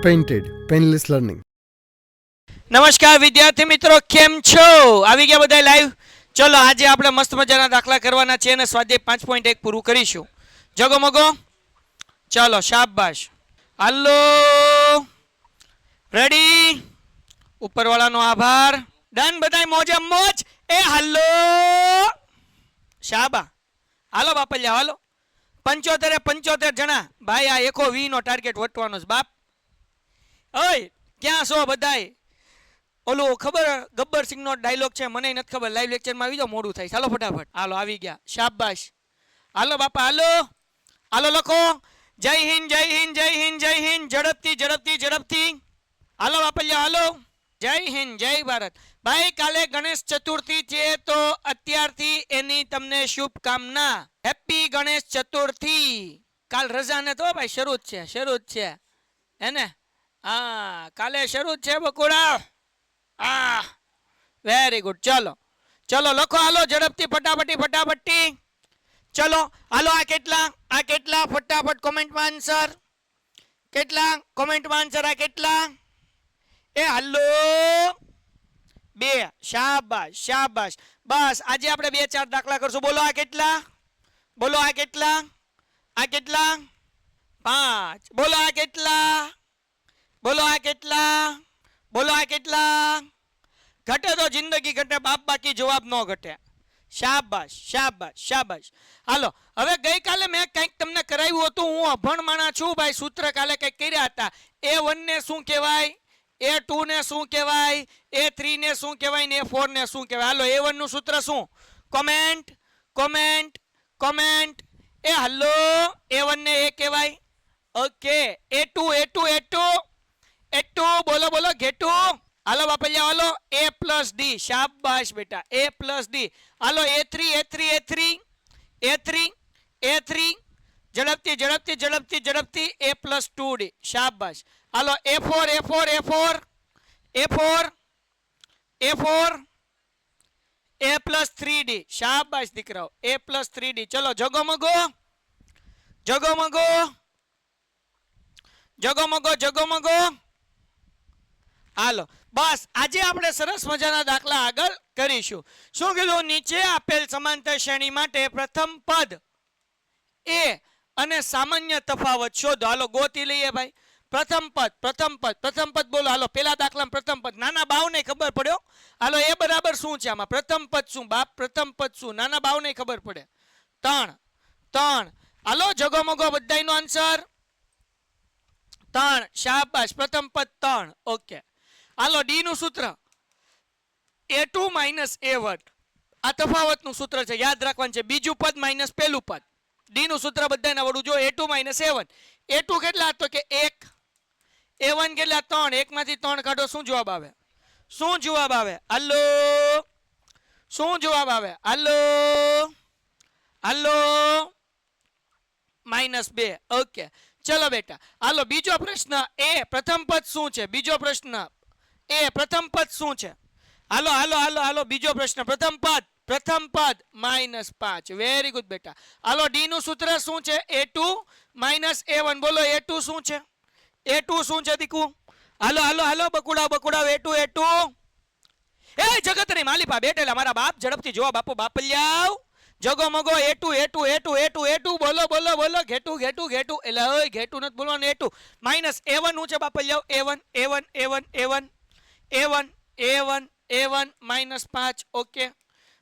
Painted, Painless Learning. નમસ્કાર વિદ્યાર્થી મિત્રો, કેમ છો? આવી ગયા બધા લાઈવ? ચલો આજે આપણે મસ્ત મજાના દાખલા કરવાના છે અને સ્વાધ્યાય 5.1 પૂરું કરીશું. જગો મગો, ચલો શાબાશ. હાલો, રેડી? ઉપરવાળાનો આભાર. ડન, બધાય મોજે મોજ. એ હાલો, શાબા. હાલો બાપલિયા, હાલો. 75 જણા ભાઈ, આ એકો વી નો ટાર્ગેટ વટવાનો છે બાપ. ઓય ક્યાં છો બધાય? ઓલું ખબર ગબ્બરસિંહ નો ડાયલોગ છે, મને નથી ખબર. લાઈવ લેક્ચરમાં આવી જાઓ, મોડું થાય. ચાલો ફટાફટ. હાલો આવી ગયા, શાબાશ. હાલો બાપા, હાલો હાલો, લખો જય હિન્દ જય હિન્દ જય હિન્દ જય હિન્દ. ઝડપથી ઝડપથી ઝડપથી. હાલો બાપલિયા, હાલો. જય હિન્દ જય ભારત. ભાઈ કાલે ગણેશ ચતુર્થી છે, તો અત્યારથી એની તમને શુભકામના. હેપી ગણેશ ચતુર્થી. કાલ રજા ને તો ભાઈ શરૂ જ છે હે ને? હા, કાલે શરૂ જ છે બકુડા. આ વેરી ગુડ. ચલો ચલો લખો, હાલો ઝડપથી ફટાફટી. ચલો હાલો, આ કેટલા ફટાફટ કોમેન્ટમાં આન્સર. કેટલા કોમેન્ટમાં આન્સર? આ કેટલા? એ હાલો 2. શાબાશ શાબાશ. બસ આજે આપણે 2-4 દાખલા કરશું. બોલો આ કેટલા? બોલો આ કેટલા? આ કેટલા? 5. બોલો આ કેટલા? બોલો આ કેટલા? બોલો આ કેટલા? ઘટે તો જિંદગી ઘટે બાપ, બાકી જવાબ ન ઘટે. શાબાશ શાબાશ શાબાશ. હાલો હવે ગઈકાલે મેં કંઈક તમને કરાવ્યું હતું. હું અભણ માણા છું ભાઈ. સૂત્ર કાલે કંઈક કર્યા હતા. A1 ને શું કહેવાય, A2 ને શું કહેવાય, A3 ને શું કહેવાય ને A4 ને શું કહેવાય. હાલો A1 નું સૂત્ર શું? Comment comment comment. એ હાલો A1 ને એ કહેવાય. ઓકે. A2 બોલો બોલો ઘેટું. હાલો બાપલિયા, હાલો A+D. શાબાશ બેટા, A+D. હાલો A3 ઝડપથી A+2D. શાબાશ. હાલો A4 A+3D. શાબાશ દીકરાઓ, A+3D. ચલો જગો. હાલો બસ આજે આપણે સરસ મજાના દાખલા આગળ કરીશું. શું કીધું? નીચે આપેલ સમાંતર શ્રેણી માટે પ્રથમ પદ એ અને સામાન્ય તફાવત શોધો. હાલો ગોતી લઈએ ભાઈ. પ્રથમ પદ બોલો. હાલો પેલા દાખલામાં પ્રથમ પદ. નાના બાવને ખબર પડ્યો. હાલો એ બરાબર શું છે આમાં? પ્રથમ પદ શું બાપ? પ્રથમ પદ શું? નાના બાવને ખબર પડે. 3. હાલો જગો બધાયનો આન્સર 3. શાબાશ. પ્રથમ પદ 3. ઓકે. હાલો ડી નું સૂત્ર A2 - A1. આ તફાવતનું સૂત્ર છે, યાદ રાખવાનું છે. બીજું પદ માઇનસ પેલું પદ. ડી નું સૂત્ર બધાને આવડવું જો. A2 - A1. A2 કેટલા? તો કે 1. A1 કેટલા? 3. 1 માંથી 3 કાઢો. શું જવાબ આવે? હાલો શું જવાબ આવે? હાલો -2. ઓકે ચલો બેટા. હાલો બીજો પ્રશ્ન. એ પ્રથમ પદ શું છે? બીજો પ્રશ્ન એ પ્રથમ પદ શું છે? હાલો બીજો પ્રશ્ન. પ્રથમ પદ -5. વેરી ગુડ બેટા. હાલો ડી નું સૂત્ર શું છે? A2 - A1. બોલો A2 શું છે? A2 શું છે દીકુ? હાલો બકુડા A2. એ જગતની માલિપા બેઠેલા મારા બાપ, ઝડપથી જવાબ આપો બાપલિયાવ. જગો મગો A2. બોલો ઘેટું. એટલે ઓય ઘેટું નથી બોલવાનું. A2 - A1 શું છે બાપલિયાવ? A1 -5. ઓકે.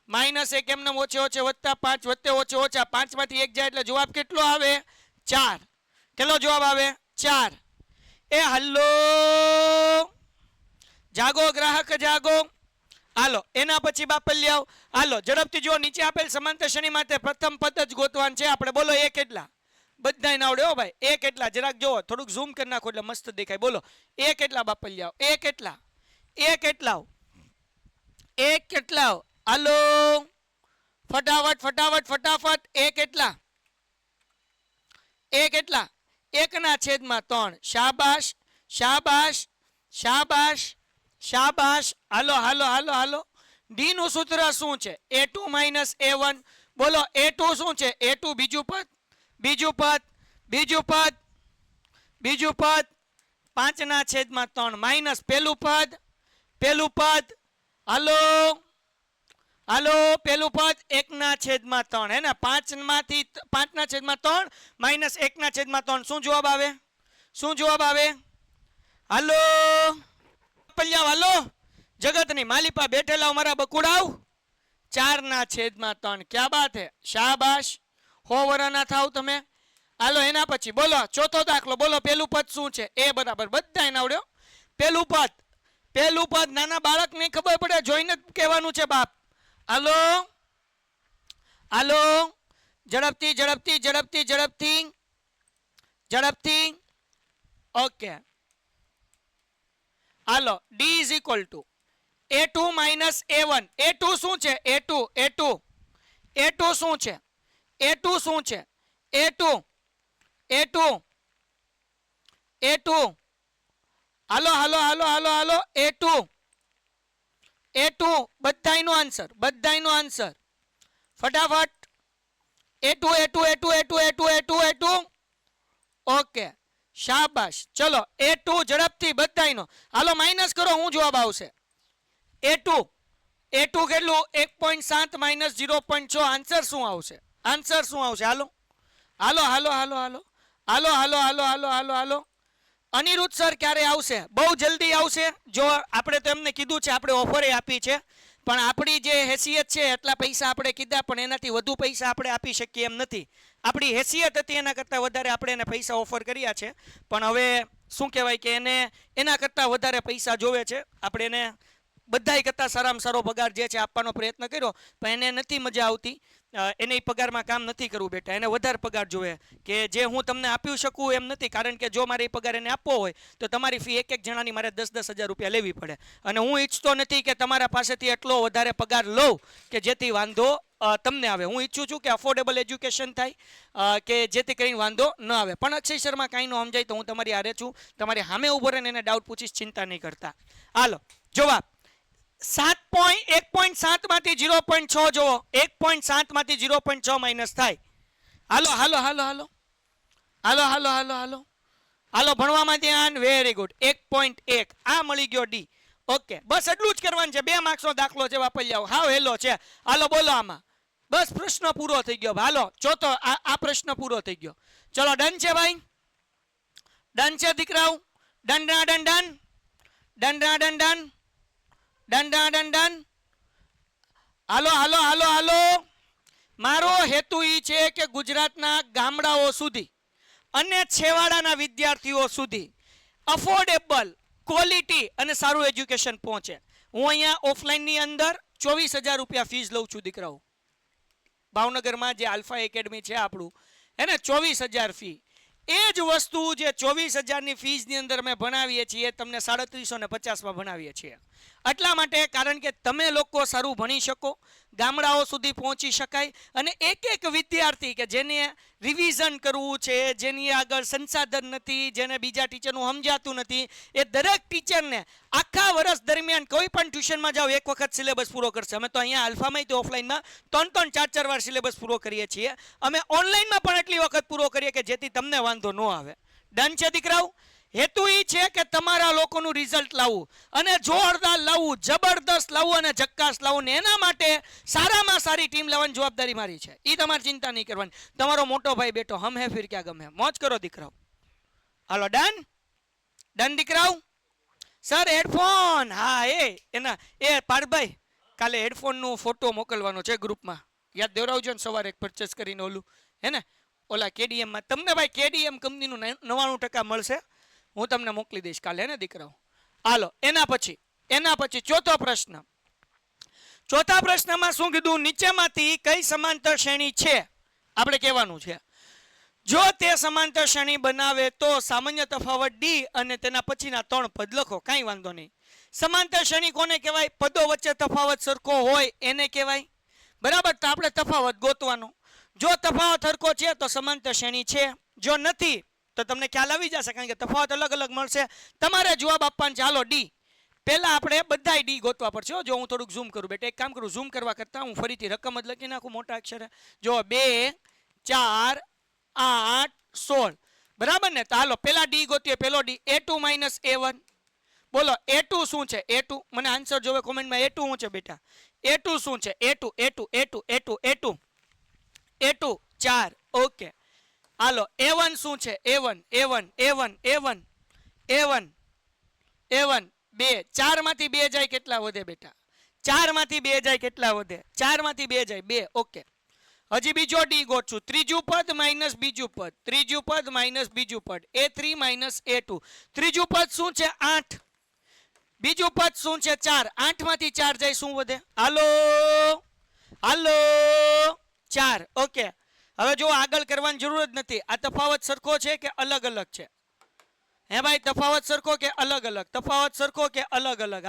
-1 કેમને ઓછે +5 વત્તે ઓછા 5 માંથી 1 જાય એટલે જવાબ કેટલો આવે? 4. કેટલો જવાબ આવે? 4. એ હાલો જાગો ગ્રાહક જાગો. હાલો એના પછી બાપલિયાવ. હાલો ઝડપથી જો. નીચે આપેલ સમાંતર શ્રેણી માટે પ્રથમ પદ જ ગોતવાનું છે આપણે. બોલો એ કેટલા? બધાને આવડે હો ભાઈ. એ કેટલા? જરાક જોવો, થોડુંક ઝૂમ કરી નાખો એટલે મસ્ત દેખાય. બોલો એ કેટલા બાપલિયાવ? એ કેટલા? હાલો ફટાફટ. એ કેટલા? 1/3. શાબાશ. હાલો ડી નું સૂત્ર શું છે? A2 - A1. બોલો A2 શું છે? A2 બીજું પદ 5/3 માઇનસ પેલું પદ હાલો હાલો પેલું પદ 1/3 હે ને 5/3 માઇનસ 1/3 શું જવાબ આવે હાલો પલ્યા હાલો જગતની માલિપા બેઠેલા મારા બકુડાવ 4/3 ક્યા બાત હે શાબાશ 100 વરાના થાવ તમે હાલો એના પછી બોલો ચોથો દાખલો બોલો પેલું પદ શું છે એ બરાબર બધા એને આવડ્યો પેલું પદ નાના બાળકને ખબર પડે જોઈને જ કહેવાનું છે બાપ હાલો હાલો ઝડપથી okay hello d is equal to a2 minus a1 a2 શું છે a2 શું છે a2 હાલો a2 બધાયનો આન્સર ફટાફટ a2 ઓકે શાબાશ ચલો a2 ઝડપથી બધાયનો હાલો માઇનસ કરો હું જવાબ આવશે a2 કેટલું 1.7 માઇનસ 0.6 આન્સર શું આવશે હાલો અનિરુદ્ધ સર ક્યારે આવશે બહુ જલ્દી આવશે જો આપણે તો એમને કીધું છે આપણે ઓફરે આપી છે પણ આપણી જે હેસિયત છે એટલા પૈસા આપણે કીધા પણ એનાથી વધુ પૈસા આપણે આપી શકીએ એમ નથી આપણી હેસિયત હતી એના કરતાં વધારે આપણે એને પૈસા ઓફર કર્યા છે પણ હવે શું કહેવાય કે એને એના કરતાં વધારે પૈસા જોવે છે આપણે એને બધાય કરતાં સારામાં સારો પગાર જે છે આપવાનો પ્રયત્ન કર્યો પણ એને નથી મજા આવતી એને પગારમાં કામ નથી કરવું બેટા એને વધારે પગાર જોઈએ કે જે હું તમને આપી શકું એમ નથી કારણ કે જો મારે એ પગાર એને આપવો હોય તો તમારી ફી એક જણાની મારે 10,000 રૂપિયા લેવી પડે અને હું ઈચ્છતો નથી કે તમારા પાસેથી એટલો વધારે પગાર લઉં કે જેથી વાંધો તમને આવે હું ઈચ્છું છું કે અફોર્ડેબલ એજ્યુકેશન થાય કે જેથી કરીને વાંધો ન આવે પણ અક્ષય શર્મા કાંઈ ન સમજાય તો હું તમારી હારે છું તમારી સામે ઊભો રહીને એને ડાઉટ પૂછીશ ચિંતા નહીં કરતા હાલો જવાબ 1.7 માંથી 0.6 જોવો 1.7 માંથી 0.6 માઇનસ થાય હાલો ભણવામાં ધ્યાન વેરી ગુડ 1.1 આ મળી ગયો ડી ઓકે બસ એટલું જ કરવાનું છે 2 માર્ક્સનો દાખલો છે વાપરી હાવ હેલો છે હાલો બોલો આમાં બસ પ્રશ્ન પૂરો થઈ ગયો હાલો ચોથો આ પ્રશ્ન પૂરો થઈ ગયો ચલો ડન છે ભાઈ ડન છે દીકરાઓ ડન હાલો મારો હેતુ ઈ છે કે ગુજરાતના ગામડાઓ સુધી અને છેવાડાના વિદ્યાર્થીઓ સુધી અફોર્ડેબલ ક્વોલિટી અને સારું એજ્યુકેશન પહોંચે હું અહીંયા ઓફલાઈનની અંદર 24,000 રૂપિયા ફીસ લઉં છું દીકરાઓ ભાવનગરમાં જે આલ્ફા એકેડમી છે આપણું એને 24,000 ફી એ જ વસ્તુ જે 24,000ની ફીસની અંદર અમે ભણાવીએ છીએ તમને 350 ભણાવીએ છીએ એટલા માટે કારણ કે તમે લોકો સારું ભણી શકો ગામડાઓ સુધી પહોંચી શકાય અને એક વિદ્યાર્થી કે જેને રિવિઝન કરવું છે જેની આગળ સંસાધન નથી જેને બીજા ટીચરનું સમજાતું નથી એ દરેક ટીચરને આખા વર્ષ દરમિયાન કોઈ પણ ટ્યુશનમાં જાઓ એક વખત સિલેબસ પૂરો કરશે અમે તો અહીંયા આલ્ફામાં તો ઓફલાઈનમાં 3-3 4-4 વાર સિલેબસ પૂરો કરીએ છીએ અમે ઓનલાઈનમાં પણ એટલી વખત પૂરો કરીએ કે જેથી તમને વાંધો ન આવે ડન છે દીકરાઓ હેતુ એ છે કે તમારા લોકોનું રિઝલ્ટ લાવવું અને જોરદાર લાવવું જબરદસ્ત લાવવું અને જક્કાસ લાવવું ને એના માટે સારામાં સારી ટીમ લાવવાની જવાબદારી મારી છે એ તમારે ચિંતા નહીં કરવાની તમારો મોટો ભાઈ બેટો હમ હે ફિર ક્યાં ગમે મોજ કરો દીકરાઓ હાલો ડન દીકરાઓ સર હેડફોન હા એ પાર્થભાઈ કાલે હેડફોનનો ફોટો મોકલવાનો છે ગ્રુપમાં યાદ દેવરાવજો ને સવારે પરચેસ કરીને ઓલું હે ને ઓલા કેડીએમમાં તમને ભાઈ કેડીએમ કંપનીનું 99% મળશે હું તમને મોકલી દઈશ કાલે ને દીકરાઓ હાલો એના પછી ચોથો પ્રશ્નમાં શું કીધું નીચેમાંથી કઈ સમાંતર શ્રેણી છે આપણે કહેવાનું છે જો તે સમાંતર શ્રેણી બનાવે તો સામાન્ય તફાવત ડી અને તેના પછીના 3 પદ લખો કાંઈ વાંધો નહીં સમાંતર શ્રેણી કોને કહેવાય પદો વચ્ચે તફાવત સરખો હોય એને કહેવાય બરાબર તો આપણે તફાવત ગોતવાનો જો તફાવત સરખો છે તો સમાંતર શ્રેણી છે જો નથી તો તમને ખ્યાલ આવી જશે કારણ કે તફાવત અલગ અલગ મળશે તમારે જવાબ આપવાનો છે હાલો ડી પહેલા આપણે બધાય ડી ગોતવા પડશે જો હું થોડુંક ઝૂમ કરું બેટા એક કામ કરું ઝૂમ કરવા કરતાં હું ફરીથી રકમ જ લખી નાખું મોટા અક્ષરે જો 2 4 8 16 બરાબર ને? તો હાલો પેલા ડી ગોતીએ. પેલો ડી a2 માઇનસ a1. બોલો a2 શું છે? a2 મને આન્સર જોવે કોમેન્ટમાં. a2 શું છે બેટા? a2 શું છે? a2 4. ઓકે હાલો a1 શું છે? a1 2. 4 માંથી 2 જાય કેટલા વધે બેટા? 4 માંથી 2 જાય કેટલા વધે? 4 માંથી 2 જાય 2. ઓકે હજી બીજો ડી ગોતશું. ત્રીજું પદ માઇનસ બીજું પદ. ત્રીજું પદ માઇનસ બીજું પદ. a3 minus a2. ત્રીજું પદ શું છે? 8. બીજું પદ શું છે? 4. 8 માંથી 4 જાય શું વધે? હાલો 4. ઓકે હવે જો આગળ કરવાની જરૂર જ નથી. આ તફાવત સરખો છે કે અલગ અલગ છે? હે ભાઈ તફાવત સરખો કે અલગ અલગ? તફાવત સરખો કે અલગ અલગ?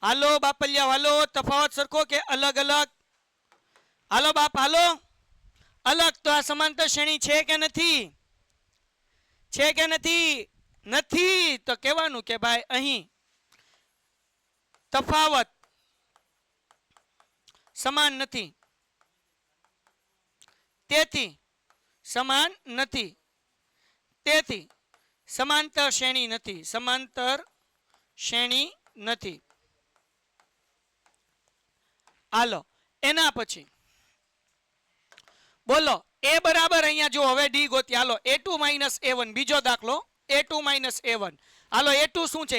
હાલો બાપલિયા હાલો. તફાવત સરખો કે અલગ અલગ? હાલો બાપ હાલો. અલગ. તો આ સમાંતર શ્રેણી છે કે નથી? છે કે નથી? નથી. તો કહેવાનું કે ભાઈ અહીં તફાવત સમાન નથી, તેથી સમાન નથી, તેથી સમાંતર શ્રેણી નથી. સમાંતર શ્રેણી નથી. હાલો એના પછી બોલો a બરાબર અહીંયા જો હવે ડી ગોતી. હાલો a2 માઇનસ a1. બીજો દાખલો a2 માઇનસ a1. હાલો a2 શું છે?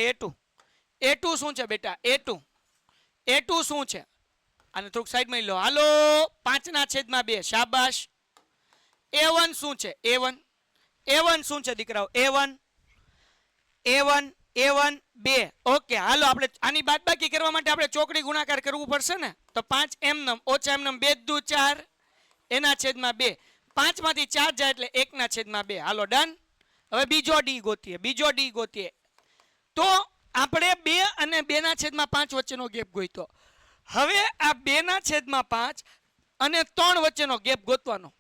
a2 શું છે બેટા? a2 શું છે? આને થોડુંક સાઈડમાં લો. હાલો 5/2. શાબાશ. a1 શું છે? a1 શું છે દીકરાઓ? a1 2. ઓકે હાલો આપણે આની બાદબાકી કરવા માટે આપણે ચોકડી ગુણાકાર કરવું પડશે ને. તો 5 એમનમ ઓછા એમનમ 2 દુ 4 એના છેદમાં 2. 5 માંથી 4 જાય એટલે 1/2. હાલો ડન. હવે બીજો ડી ગોતીએ. તો આપણે 2 અને 2/5 વચ્ચેનો ગેપ ગોત્યો. હવે આ 2/5 અને 3 વચ્ચેનો ગેપ ગોતવાનો.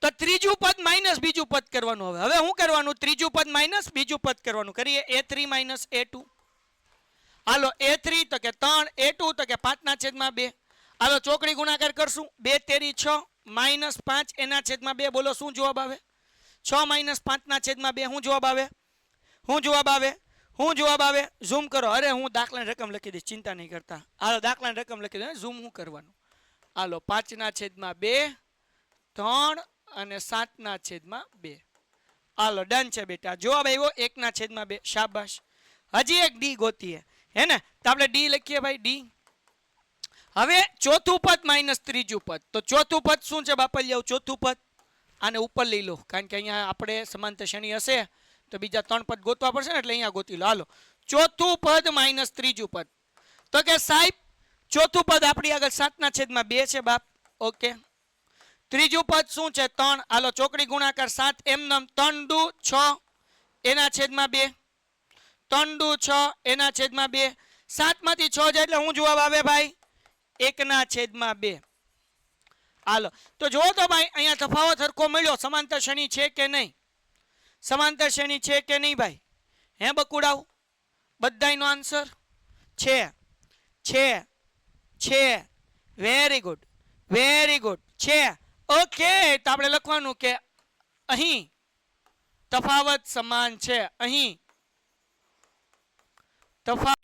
તો ત્રીજું પદ માઇનસ બીજું પદ કરવાનું. હવે શું કરવાનું? ત્રીજું પદ માઇનસ બીજું પદ કરવાનું. કરીએ a3 માઇનસ a2. હાલો a3 તો કે 3, a2 તો કે 5/2. હાલો ચોકડી ગુણાકાર કરશું. 2 તેરી 6 માઇનસ 5 એના છેદમાં 2. બોલો શું જવાબ આવે? 6 માઇનસ 5/2. શું જવાબ આવે? શું જવાબ આવે? ઝૂમ કરો. અરે હું દાખલાની રકમ લખી દઈશ, ચિંતા નહીં કરતા. હાલો દાખલાની રકમ લખી દઉં. ઝૂમ શું કરવાનું? હાલો 5/2 3 અને 7/2. હાલો ડન છે બેટા. જવાબ આવ્યો 1/2. શાબાશ. હજી એક ડી ગોતીએ હે ને. તો આપણે ડી લખીએ ભાઈ. ડી. હવે ચોથું પદ માઇનસ ત્રીજું પદ. તો ચોથું પદ શું છે બાપલિયાઓ? ચોથું પદ આને ઉપર લઈ લો, કારણ કે અહીંયા આપણે સમાંતર શ્રેણી હશે તો બીજા 3 પદ ગોતવા પડશે ને, એટલે અહીંયા ગોતી લો. હાલો ચોથું પદ માઇનસ ત્રીજું પદ. તો કે સાહેબ ચોથું પદ આપણી આગળ 7/2 છે બાપ. ઓકે ત્રીજું પદ શું છે? 3. હાલો ચોકડી ગુણાકાર 7 એમનમ 3 દુ 6 એના છેદમાં 2. 3 દુ 6 એના છેદમાં 2. 7 માંથી 6 જાય એટલે શું જવાબ આવે ભાઈ? 1/2. હાલો તો જો તો ભાઈ અહીંયા તફાવત સરખો મળ્યો. સમાંતર શ્રેણી છે કે નહીં? સમાંતર શ્રેણી છે કે નહીં ભાઈ? હે બકુડાવ? બધાયનો આન્સર છે. વેરી ગુડ છે. ઓકે તો આપણે લખવાનું કે અહીં તફાવત સમાન છે. અહીં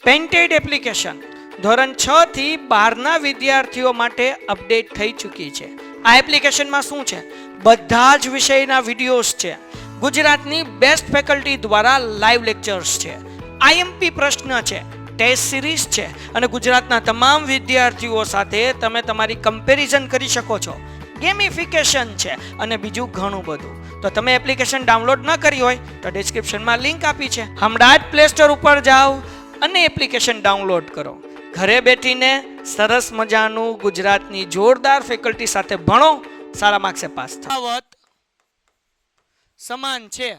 પેન્ટેડ એપ્લિકેશન ધોરણ 6 થી 12ના વિદ્યાર્થીઓ માટે અપડેટ થઈ ચૂકી છે. આ એપ્લિકેશનમાં શું છે? બધા જ વિષયના વિડીયોઝ છે. ગુજરાતની બેસ્ટ ફેકલ્ટી દ્વારા લાઈવ લેક્ચર્સ છે. આઈએમપી પ્રશ્ન છે, ટેસ્ટ સિરીઝ છે અને ગુજરાતના તમામ વિદ્યાર્થીઓ સાથે તમે તમારી કમ્પેરિઝન કરી શકો છો. ગેમિફિકેશન છે અને બીજું ઘણું બધું. તો તમે એપ્લિકેશન ડાઉનલોડ ન કરી હોય તો ડિસ્ક્રિપ્શનમાં લિંક આપી છે. હમણાં જ પ્લે સ્ટોર ઉપર જાઓ અને એપ્લિકેશન ડાઉનલોડ કરો. ઘરે બેઠીને સરસ મજાનું ગુજરાતની જોરદાર ફેકલ્ટી સાથે ભણો, સારા માર્ક્સે પાસ થાઓ. સમાન છે,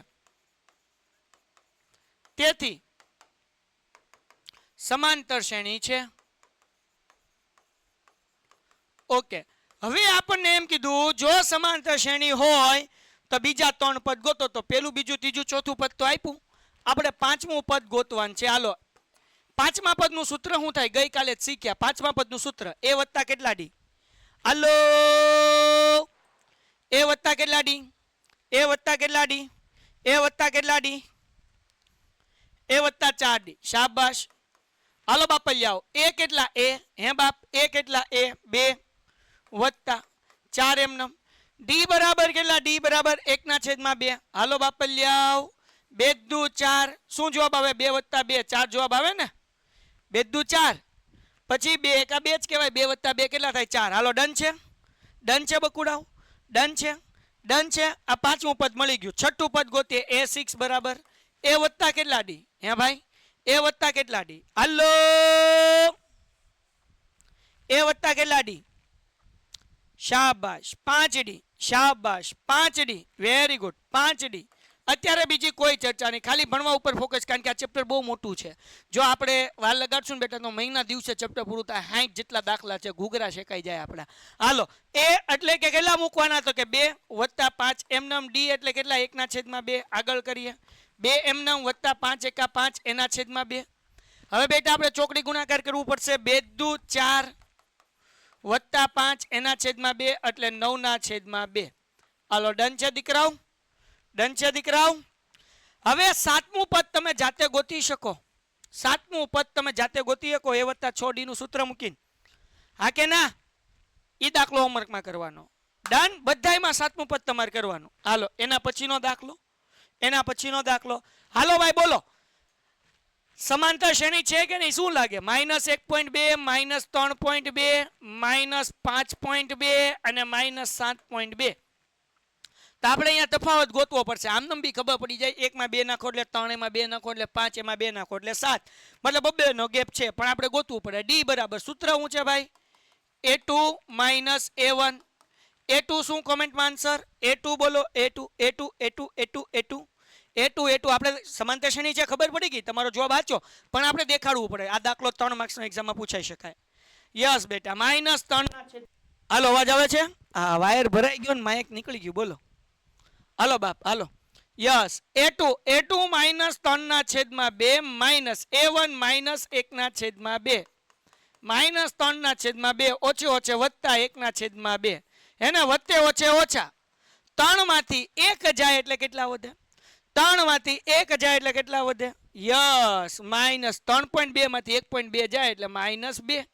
તેથી સમાંતર શ્રેણી છે. ઓકે હવે આપણને એમ કીધું જો સમાંતર શ્રેણી હોય તો બીજા 3 પદ ગોતો. તો પેલું બીજું ત્રીજું ચોથું પદ તો આપ્યું. આપણે 5મું પદ ગોતવાનું છે. હાલો 5મા પદનું સૂત્ર શું થાય? ગઈકાલે જ શીખ્યા. 5મા પદનું સૂત્ર a વત્તા કેટલા ડી? હાલો a વત્તા કેટલા ડી? એ વત્તા કેટલા ડી? એ વત્તા કેટલા ડી? એ વત્તા 4 ડી. શાબાશ. હાલો બાપ જાઓ. એ કેટલા? એ હે બાપ એ કેટલા? એ 2 વત્તા 4 એમનેમ. ડી બરાબર કેટલા? ડી બરાબર 1/2. હાલો બાપ જાઓ. 2 દુ 4. શું જવાબ આવે? 2 વત્તા 2 4 જવાબ આવે ને? 2 દુ 4 પછી 2 એકા 2 જ કહેવાય. 2 વત્તા 2 કેટલા થાય? 4. હાલો ડન છે? ડન છે બકુડાઓ? ડન છે? ડન છે. આ પાંચમું પદ મળી ગયું. છઠ્ઠું પદ ગોતીએ. એ 6 બરાબર એ વત્તા કેટલા ડી? હે ભાઈ એ વત્તા કેટલા ડી? હાલો એ વત્તા કેટલા ડી? શાબાશ 5 ડી. શાબાશ 5 ડી. Very good 5 D. અત્યારે બીજી કોઈ ચર્ચા નહીં, ખાલી ભણવા ઉપર ફોકસ, કારણ કે આ ચેપ્ટર બહુ મોટું છે. જો આપણે વાર લગાડશું ને બેટા તો મહિના દિવસે ચેપ્ટર પૂરું થાય. 60 જેટલા દાખલા છે, ઘૂઘરા શેકાઈ જાય આપણા. હાલો એ એટલે કે કેટલા મૂકવાના? તો કે 2 વત્તા 5 એમનેમ. ડી એટલે કેટલા? 1/2. આગળ કરીએ. 2 એમનેમ વત્તા 5 એકા 5 1/2. હવે બેટા આપણે ચોકડી ગુણાકાર કરવું પડશે. 2 દુ 4 વત્તા 5 1/2 એટલે 9/2. હાલો ડન છે દીકરાઓ? ડન છે દીકરાઓ? હવે સાતમું પદ તમે જાતે ગોતી શકો. સાતમું પદ તમે જાતે ગોતી શકો એ વત્તા 6 ડી નું સૂત્ર મૂકીને. હા કે ના? એ દાખલો હોમવર્કમાં કરવાનો. ડન. બધાયમાં સાતમું પદ તમારે કરવાનું. હાલો એના પછીનો દાખલો. એના પછીનો દાખલો. હાલો ભાઈ બોલો. સમાંતર શ્રેણી છે કે નહીં? શું લાગે? -1.2 -3.2 -5.2 અને -7.2. તો આપણે અહીંયા તફાવત ગોતવો પડશે. આમનામ બી ખબર પડી જાય. 1 માં 2 નાખો એટલે 3, એમાં 2 નાખો એટલે 5, એમાં 2 નાખો એટલે 7. મતલબ 2 નો ગેપ છે, પણ આપણે ગોતવું પડે. ડી બરાબર સૂત્ર શું છે ભાઈ? A2 - A1. A2 શું? કોમેન્ટમાં આન્સર. A2 બોલો. A2 A2 A2 A2 A2 A2 A2. આપણે સમાંતર શ્રેણી છે, ખબર પડી ગઈ. તમારો જવાબ સાચો, પણ આપણે દેખાડવું પડે. આ દાખલો 3 માર્ક્સનો એક્ઝામમાં પૂછાઈ શકાય. યસ બેટા -3. હાલો અવાજ આવે છે? હા વાયર ભરાઈ ગયો ને માઇક નીકળી ગયું. બોલો હાલો બાપ હાલો. યસ A2 -3/2 -A1 -1/2 -3/2 ઓછે ઓછે વત્તા 1/2. એને વત્તે ઓછે ઓછા 3 માંથી 1 જાય એટલે કેટલા વધે? 3 માંથી 1 જાય એટલે કેટલા વધે? યસ -3.2 માંથી 1.2 જાય એટલે -2.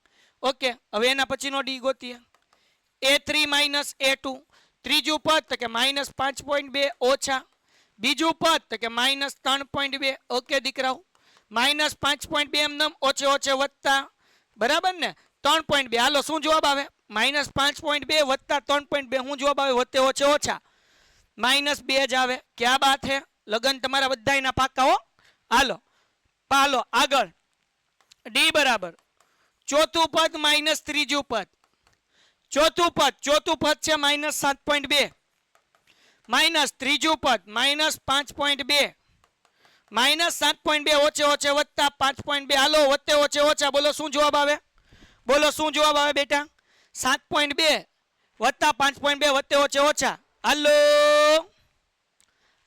ઓકે. હવે એના પછીનો ડી ગોતીએ. A3 -A2. ત્રીજું પદ તો કે -5.2 ઓછા. બીજું પદ તો કે -3.2. ઓકે દીકરાઓ. -5.2 એમનેમ ઓછે ઓછે વત્તા. બરાબર ને? 3.2. હાલો શું જવાબ આવે? -5.2 વત્તા 3.2. શું જવાબ આવે? વત્તે ઓછે ઓછા -2 જ આવે. ક્યાં બાત હે? લગન તમારા બધાયના પાકા હો. હાલો પાલો આગળ. ડી બરાબર ચોથું પદ માઇનસ ત્રીજું પદ. ચોથું પદ છે -7.2 માઇનસ ત્રીજું પદ -5.2 -7.2 ઓછે ઓછે વત્તા 5.2. હાલો વત્તે ઓછે ઓછા. બોલો શું જવાબ આવે? બોલો શું જવાબ આવે બેટા? 7.2 વત્તા 5.2 વત્તે ઓછે ઓછા. હાલો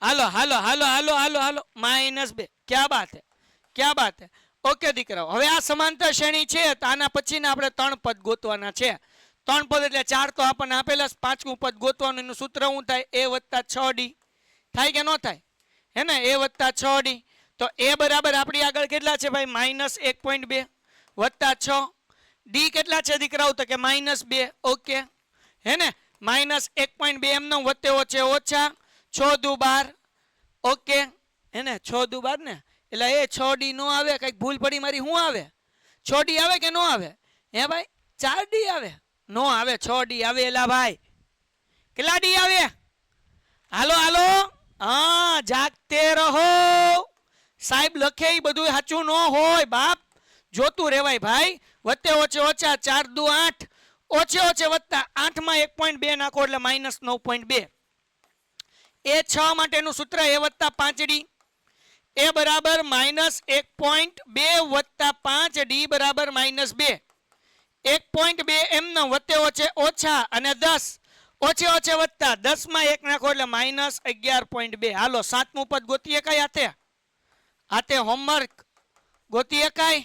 હાલો હાલો હાલો હાલો હાલો હાલો -2. ક્યાં બાત હે? ક્યાં બાત હે? ઓકે દીકરાઓ. હવે આ સમાંતર શ્રેણી છે તો આના પછીના આપણે 3 પદ ગોતવાના છે. 3 પદ એટલે 4 તો આપણને આપેલા. 5મું પદ ગોતવાનું. એનું સૂત્ર શું થાય? A વત્તા 6 ડી. થાય કે ન થાય? હે ને? A વત્તા 6 ડી. તો A બરાબર આપણી આગળ કેટલા છે ભાઈ? -1.2 વત્તા 6. ડી કેટલા છે દીકરાઓ? તો કે -2. ઓકે. હે ને? -1.2 એમનો વત્તે ઓછે ઓછા 6 દુ 12. ઓકે. હે ને? 6 દુ 12 ને? એટલે એ 6 ડી નો આવે. કઈક ભૂલ પડી મારી. શું આવે? 6 ડી આવે કે ન આવે? હે ભાઈ 4 ડી આવે? નો આવે. 6 ડી આવે. એલા ભાઈ કેટલા ડી આવે? હાલો હાલો. હા જાગતે રહો. સાહેબ લખે એ બધું સાચું ન હોય બાપ. જોતું રેવાય ભાઈ. વત્તે ઓછે ઓછા 4 દુ 8 ઓછે ઓછે વત્તા 8 માં 1.2 નાખો એટલે -9.2. એ 6 માટેનું સૂત્ર A વત્તા 5 ડી. A બરાબર -1.2 વત્તા 5 ડી બરાબર -2. 1.2 એમનો વત્તે ઓછે ઓછા અને 10 ઓછે ઓછે વત્તા 10 માં 1 નાખો એટલે -11.2. હાલો 7મું પદ ગોતીએ કઈ હાથે? હાથે હોમવર્ક ગોતીએ કઈ?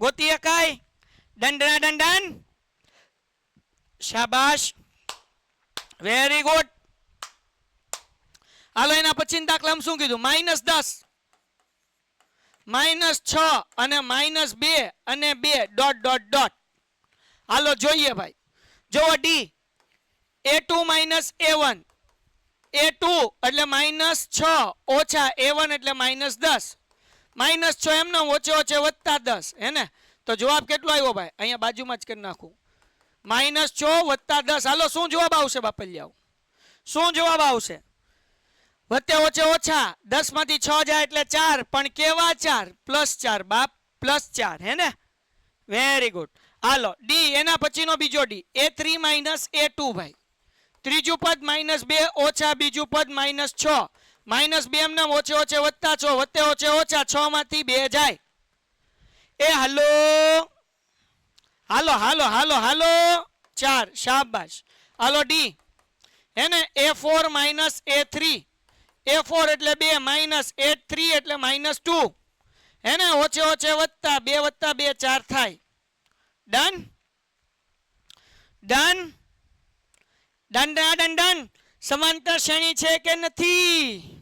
ગોતીએ કઈ? દંડના દંડન. શાબાશ વેરી ગુડ. હાલો એના પછી દાખલામાં શું કીધું? -10 -6 અને -2 અને 2 ડોટ ડોટ ડોટ. હાલો જોઈએ ભાઈ. જો ડી a2 a1 a2 એટલે -6 ઓછા a1 એટલે -10 -6 એમનો ઓછે ઓછે વત્તા 10 હે ને? તો જવાબ કેટલો આવ્યો ભાઈ? અહીંયા બાજુમાં જ કરી નાખું. -6 વત્તા 10. હાલો શું જવાબ આવશે બાપલિયાઓ? શું જવાબ આવશે? વત્તે ઓછે ઓછા 10 માંથી 6 જાય એટલે 4. પણ કેવા 4? +4 બાપ, +4 હે ને? Very good. હાલો ડી એના પછીનો બીજો ડી a3 a2 ભાઈ. ત્રીજું પદ -2 ઓછા બીજું પદ -6 -2 એમને ઓછે ઓછે વત્તા 6 વત્તે ઓછે ઓછા 6 માંથી 2 જાય. એ હાલો હાલો હાલો હાલો હાલો 4. શાબાશ. હાલો ડી હે ને a4 a3 a4 એટલે 2 માઇનસ a3 એટલે -2 હે ને? ઓછે ઓછે વત્તા 2 વત્તા 2 4 થાય. Done done done done done. સમાંતર શ્રેણી છે કે નથી?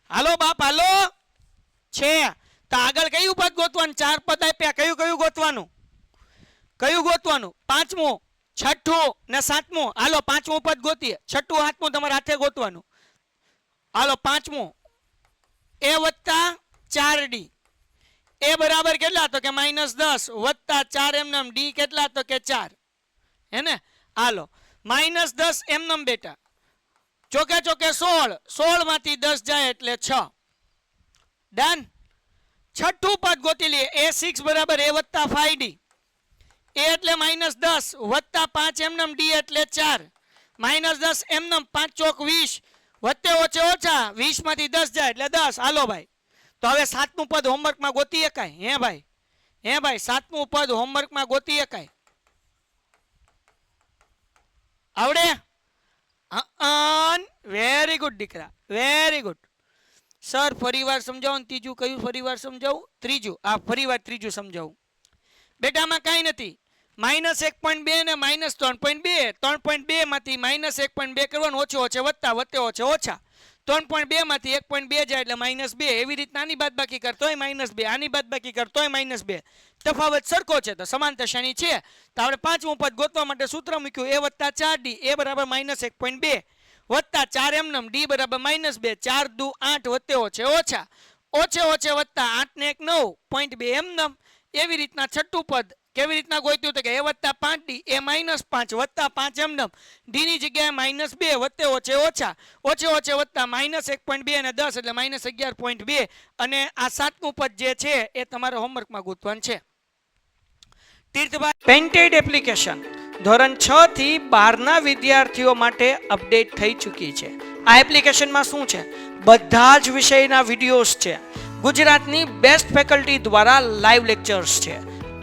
હાલો બાપ હાલો. છે. તો આગળ કયું પદ ગોતવાનું? 4 પદ આપ્યા. કયું કયું ગોતવાનું? કયું ગોતવાનું? પાંચમું, છઠ્ઠું ને સાતમું. હાલો પાંચમું પદ ગોતીએ. છઠ્ઠું સાતમું તમારે હાથે ગોતવાનું. હાલો પાંચમું a વત્તા 4d. a બરાબર કેટલા? તો કે -10 વત્તા 4 એમનેમ. ડી કેટલા? તો કે 4 હે ને? હાલો -10 એમનેમ બેટા. ચોકે ચોકે 16. 16 માંથી 10 જાય એટલે 6. ડન. છઠ્ઠું પદ ગોતી લઈએ. a6 બરાબર a વત્તા 5d. a એટલે -10 વત્તા 5 એમનેમ. ડી એટલે 4 -10 એમનેમ. 5 ચોક 20 વત્તે ઓછે ઓછા 20 માંથી 10 જાય એટલે 10. હાલો ભાઈ. તો હવે સાતમું પદ હોમવર્કમાં ગોતી શકાય? હે ભાઈ? હે ભાઈ? સાતમું પદ હોમવર્કમાં ગોતી શકાય? આવડે? વેરી ગુડ દીકરા, વેરી ગુડ. સર ફરીવાર સમજાવો. ત્રીજું કયું ફરીવાર સમજાવું? ત્રીજું. આ ફરીવાર ત્રીજું સમજાવું. બેટામાં કાંઈ નથી. -1.2 ને -3.2. 3.2 માંથી -1.2 કરવાનું. ઓછે ઓછે વત્તા વત્તે ઓછે ઓછા. 3.2 માંથી 1.2 જાય એટલે -2. એવી રીતના આની બાદબાકી કરતોય -2, આની બાદબાકી કરતોય -2. તફાવત સરખો છે તો સમાંતર શ્રેણી છે. તો આપણે પાંચમું પદ ગોતવા માટે સૂત્ર મૂક્યું a વત્તા 4d. a બરાબર -1.2 વત્તા 4 એમનેમ. ડી બરાબર -2. 4 દુ 8 વત્તે ઓછે ઓછા. ઓછે ઓછે વત્તા 8 ને 1 9.2 એમનેમ. એવી રીતના છઠ્ઠું પદ કેવી રીતના ગોત્યું? તો કે a વત્તા 5d. a -5 વત્તા 5 એમનેમ. ડી ની જગ્યાએ -2 વત્તે ઓછે ઓછા. ઓછે ઓછે વત્તા -1.2 અને 10 એટલે -11.2. અને આ સાતમું પદ જે છે એ તમારે હોમવર્કમાં ગોતવાનું છે. તીર્થભાઈ પેન્ટેડ એપ્લિકેશન ધોરણ 6 થી 12 ના વિદ્યાર્થીઓ માટે અપડેટ થઈ ચૂકી છે. આ એપ્લિકેશનમાં શું છે? બધા જ વિષયના વિડિયોઝ છે. ગુજરાતની બેસ્ટ ફેકલ્ટી દ્વારા લાઈવ લેક્ચર્સ છે.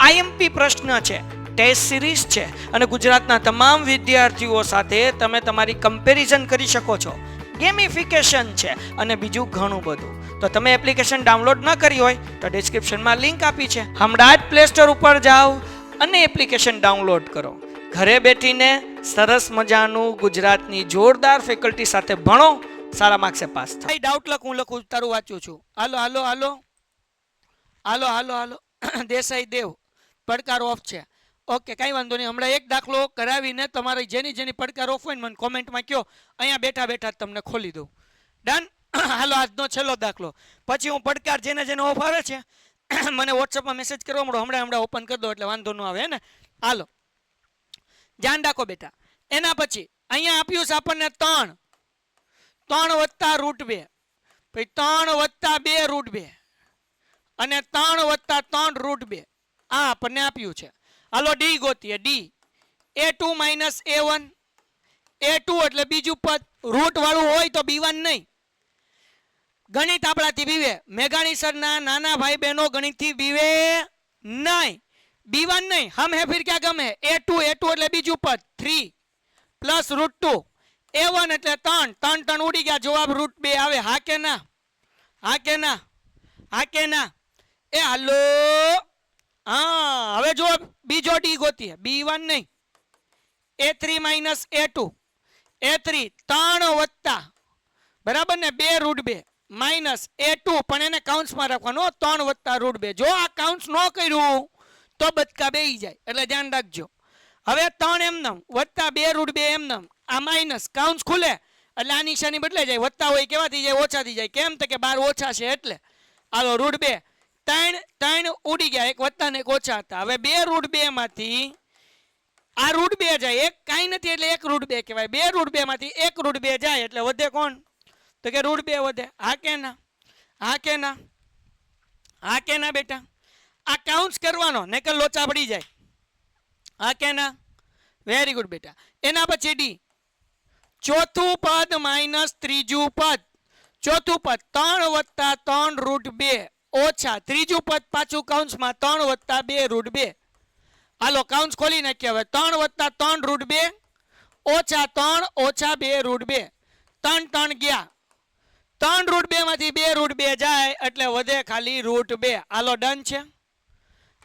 આઈએમપી પ્રશ્ન છે. ટેસ્ટ સિરીઝ છે. અને ગુજરાતના તમામ વિદ્યાર્થીઓ સાથે તમે તમારી કમ્પેરિઝન કરી શકો છો. ગેમિફિકેશન છે અને બીજું ઘણું બધું. તો તમે એપ્લિકેશન ડાઉનલોડ ન કરી હોય તો ડિસ્ક્રિપ્શનમાં લિંક આપી છે. હમણાં જ પ્લે સ્ટોર ઉપર જાઓ અને એપ્લિકેશન ડાઉનલોડ કરો. ઘરે બેઠીને સરસ મજાનું ગુજરાતની જોરદાર ફેકલ્ટી સાથે ભણો. સારા માર્ક્સે પાસ થાય. ડાઉટ લખ, હું લખું, તારું વાંચું છું. હાલો હાલો હાલો હાલો હાલો હાલો. દેસાઈ દેવ પડકાર ઓફ છે. ઓકે કાંઈ વાંધો નહીં. હમણાં એક દાખલો કરાવીને તમારી જેની પડકાર ઓફ હોય ને મને કોમેન્ટમાં કહો. અહીંયા બેઠા બેઠા તમને ખોલી દઉં. ડન. હાલો આજનો છેલ્લો દાખલો. પછી હું પડકાર જેને ઓફ આવે છે મને વોટ્સઅપમાં મેસેજ કરવા મળો. હમણાં ઓપન કરી દો એટલે વાંધો ન આવે ને. હાલો ધ્યાન રાખો બેટા. એના પછી અહીંયા આપ્યું છે આપણને 3 વત્તા √2. પછી 3 વત્તા 2 √2 અને 3 વત્તા 3 √2. આ આપણને આપ્યું છે. હાલો D ગોતીએ. D a2 a1. a2 એટલે બીજું પદ. રૂટ વાળું હોય તો b1 નહીં. ગણિત આપણાથી બીવે. મેઘાણી સરના નાના ભાઈ બહેનો ગણિતથી બીવે નહીં. b1 નહીં. હમ હે ફિર ક્યાં ગમે. a2 એટલે બીજું પદ 3 પ્લસ √2. a1 એટલે 3 3 ઉડી ગયા. જવાબ √2 આવે. હા કે ના? હા કે ના? હા કે ના? એ હાલો. હા હવે જો બીજો ડી ગોતીએ. b1 નહીં. a3 a2. a3 3 વત્તા બરાબર ને 2√2 માઇનસ a2 પણ એને કાઉન્સમાં રાખવાનો 3 વત્તા √2 જો આ કાઉન્સ ન કર્યું તો બચકા બેહી જાય એટલે ધ્યાન રાખજો હવે 3 એમનેમ વત્તા 2√2 એમનેમ આ માઇનસ કાઉન્સ ખુલે એટલે આ નિશાની બદલાઈ જાય વત્તા હોય કેવા થઈ જાય ઓછા થઈ જાય કેમ તો કે 12 ઓછા છે એટલે હાલો √2 3 ઉડી ગયા એક વત્તા ને એક ઓછા હતા હવે 2√2 માંથી આ √2 જાય એક કાઈ નથી એટલે 1√2 કહેવાય 2√2 માંથી 1√2 જાય એટલે વધે કોણ તો કે √2 વધે હા કે ના હા કે ના હા કે ના બેટા આ કાઉન્સ કરવાનો નકર લોચા પડી જાય હા કે ના વેરી ગુડ બેટા એના પછી ડી ચોથું પદ માઇનસ ત્રીજું પદ ચોથું પદ 3 વત્તા 3√2 ઓછા ત્રીજું પદ પાછું કાઉન્સમાં 3 વત્તા 2√2 હાલો કાઉન્સ ખોલી નાખીએ હવે 3 વત્તા 3√2 ઓછા 3 ઓછા 2√2 3 ગયા 3√2 માંથી 2√2 જાય એટલે વધે ખાલી √2 હાલો ડન છે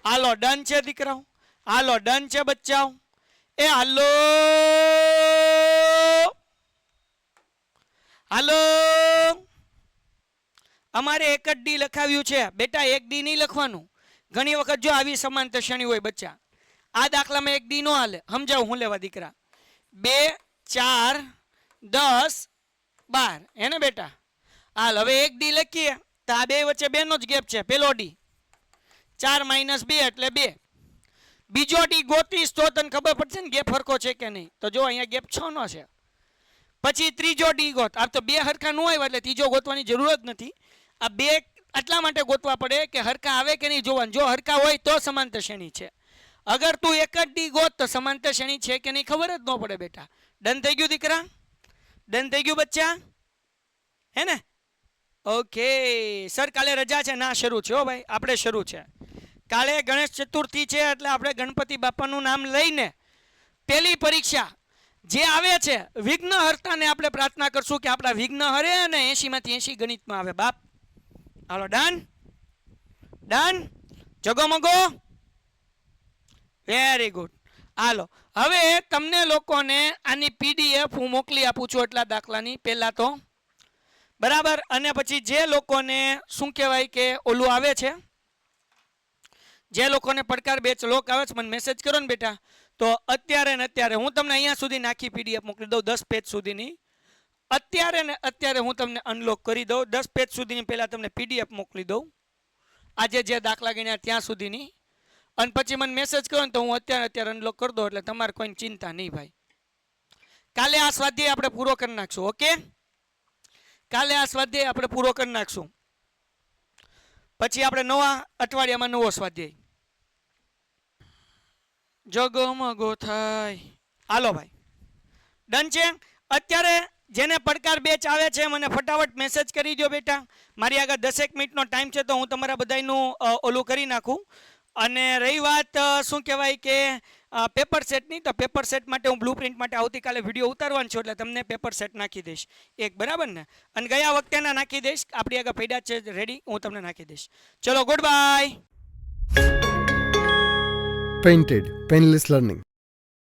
હાલો ડન છે દીકરાઓ હાલો ડન છે બચ્ચાઓ એ હાલો હાલો અમારે એક જ ડી લખાવ્યું છે બેટા એક ડી નહીં લખવાનું ઘણી વખત જો આવી સમાંતર શ્રેણી હોય બચ્ચા આ દાખલામાં એક ડી નો હાલે સમજાવું હું લેવા દીકરા 2 4 10 12 એને બેટા હાલ હવે એક ડી લખીએ તો આ બે વચ્ચે બે નો જ ગેપ છે પેલો ડી 4 - 2 એટલે 2 બીજો ડી ગોતીશ તો તને ખબર પડશે ને ગેપ હરખો છે કે નહીં તો જો અહીંયા ગેપ 6 નો છે પછી ત્રીજો ડી ગોત આ તો બે હરખા ન હોય એટલે ત્રીજો ગોતવાની જરૂર જ નથી આ બે એટલા માટે ગોતવા પડે કે હરખા આવે કે નહીં જોવાનું જો હરખા હોય તો સમાંતર શ્રેણી છે અગર તું એક જ ડી ગોત તો સમાંતર શ્રેણી છે કે નહીં ખબર જ ન પડે બેટા ડન થઈ ગયું દીકરા ડન થઈ ગયું બચ્ચા હે ને ઓકે સર કાલે રજા છે ના શરૂ છે હો ભાઈ આપણે શરૂ છે કાલે ગણેશ ચતુર્થી છે એટલે આપણે ગણપતિ બાપાનું નામ લઈને પહેલી પરીક્ષા જે આવે છે વિઘ્ન હર્તાને આપણે પ્રાર્થના કરશું કે આપણા વિઘ્ન હરે અને 80 માંથી 80 ગણિતમાં આવે બાપ હાલો ડન ડન જગોમગો વેરી ગુડ હાલો હવે તમને લોકોને આની પીડીએફ હું મોકલી આપું છું એટલા દાખલાની પહેલા તો બરાબર અને પછી જે લોકોને શું કહેવાય કે ઓલું આવે છે જે લોકોને પડકાર બેચ લોક આવે છે મને મેસેજ કરો ને બેટા તો અત્યારે ને અત્યારે હું તમને અહીંયા સુધી નાખી પીડીએફ મોકલી દઉં 10 પેજ સુધીની અત્યારે ને અત્યારે હું તમને અનલોક કરી દઉં 10 પેજ સુધીની પહેલાં તમને પીડીએફ મોકલી દઉં આજે જે દાખલા ગણ્યા ત્યાં સુધીની અને પછી મને મેસેજ કરો ને તો હું અત્યારે અનલોક કરી દઉં એટલે તમારે કોઈ ચિંતા નહીં ભાઈ કાલે આ સ્વાધ્યાય આપણે પૂરો કરી નાખશું ઓકે કાલે આ સ્વાધ્યાય આપણે પૂરો કરી નાખશું પછી આપણે નવા અઠવાડિયામાં નવો સ્વાધ્યાય જગમગો થાય હાલો ભાઈ ડન છે અત્યારે જેને પડકાર બેચ આવે છે મને ફટાફટ મેસેજ કરી દો બેટા મારી આગળ 10 મિનિટનો ટાઈમ છે તો હું તમારા બધાનું ઓલું કરી નાખું અને રહી વાત શું કહેવાય કે પેપર સેટની તો પેપર સેટ માટે હું બ્લુપ્રિન્ટ માટે આવતીકાલે વિડીયો ઉતારવાનો છું એટલે તમને પેપર સેટ નાખી દઈશ એક બરાબર ને અને ગયા વખતેના નાખી દઈશ આપણી આગળ પડ્યા છે રેડી હું તમને નાખી દઈશ ચલો good bye Painted Painless Learning